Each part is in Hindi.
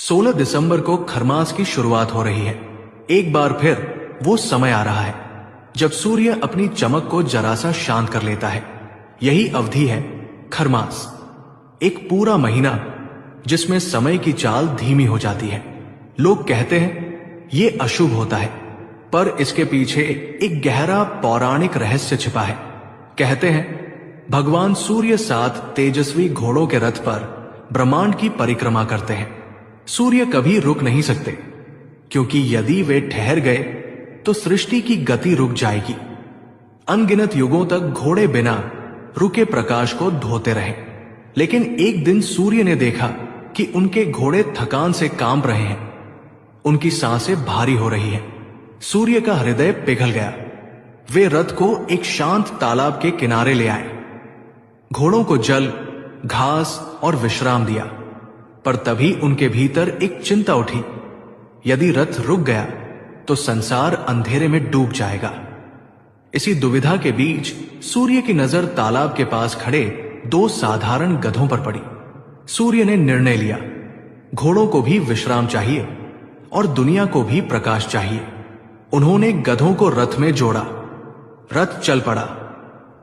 16 दिसंबर को खरमास की शुरुआत हो रही है। एक बार फिर वो समय आ रहा है जब सूर्य अपनी चमक को जरा सा शांत कर लेता है। यही अवधि है खरमास, एक पूरा महीना जिसमें समय की चाल धीमी हो जाती है। लोग कहते हैं ये अशुभ होता है, पर इसके पीछे एक गहरा पौराणिक रहस्य छिपा है। कहते हैं भगवान सूर्य 7 तेजस्वी घोड़ों के रथ पर ब्रह्मांड की परिक्रमा करते हैं। सूर्य कभी रुक नहीं सकते, क्योंकि यदि वे ठहर गए तो सृष्टि की गति रुक जाएगी। अनगिनत युगों तक घोड़े बिना रुके प्रकाश को धोते रहे, लेकिन एक दिन सूर्य ने देखा कि उनके घोड़े थकान से कांप रहे हैं, उनकी सांसें भारी हो रही हैं। सूर्य का हृदय पिघल गया। वे रथ को एक शांत तालाब के किनारे ले आए, घोड़ों को जल, घास और विश्राम दिया। पर तभी उनके भीतर एक चिंता उठी, यदि रथ रुक गया तो संसार अंधेरे में डूब जाएगा। इसी दुविधा के बीच सूर्य की नजर तालाब के पास खड़े 2 साधारण गधों पर पड़ी। सूर्य ने निर्णय लिया, घोड़ों को भी विश्राम चाहिए और दुनिया को भी प्रकाश चाहिए। उन्होंने गधों को रथ में जोड़ा। रथ चल पड़ा,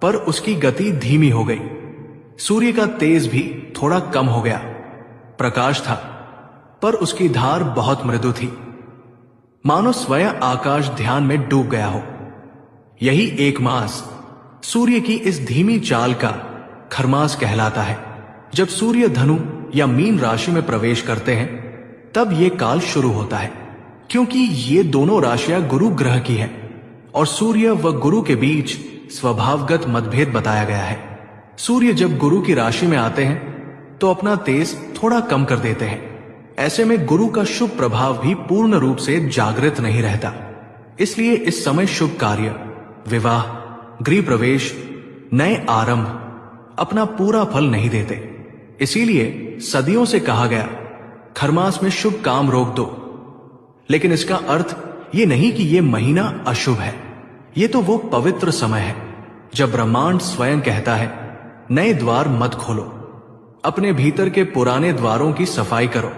पर उसकी गति धीमी हो गई। सूर्य का तेज भी थोड़ा कम हो गया। प्रकाश था, पर उसकी धार बहुत मृदु थी, मानो स्वयं आकाश ध्यान में डूब गया हो। यही एक मास सूर्य की इस धीमी चाल का खरमास कहलाता है। जब सूर्य धनु या मीन राशि में प्रवेश करते हैं, तब ये काल शुरू होता है। क्योंकि ये दोनों राशियां गुरु ग्रह की हैं और सूर्य व गुरु के बीच स्वभावगत मतभेद बताया गया है। सूर्य जब गुरु की राशि में आते हैं तो अपना तेज थोड़ा कम कर देते हैं। ऐसे में गुरु का शुभ प्रभाव भी पूर्ण रूप से जागृत नहीं रहता। इसलिए इस समय शुभ कार्य, विवाह, गृह प्रवेश, नए आरंभ अपना पूरा फल नहीं देते। इसीलिए सदियों से कहा गया, खरमास में शुभ काम रोक दो। लेकिन इसका अर्थ ये नहीं कि ये महीना अशुभ है। ये तो वो पवित्र समय है जब ब्रह्मांड स्वयं कहता है, नए द्वार मत खोलो, अपने भीतर के पुराने द्वारों की सफाई करो।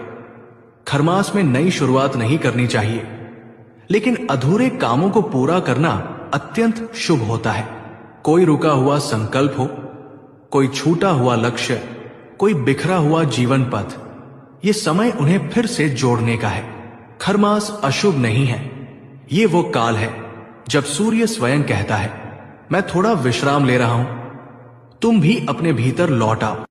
खरमास में नई शुरुआत नहीं करनी चाहिए, लेकिन अधूरे कामों को पूरा करना अत्यंत शुभ होता है। कोई रुका हुआ संकल्प हो, कोई छूटा हुआ लक्ष्य, कोई बिखरा हुआ जीवन पथ, ये समय उन्हें फिर से जोड़ने का है। खरमास अशुभ नहीं है। ये वो काल है जब सूर्य स्वयं कहता है, मैं थोड़ा विश्राम ले रहा हूं, तुम भी अपने भीतर लौट आओ।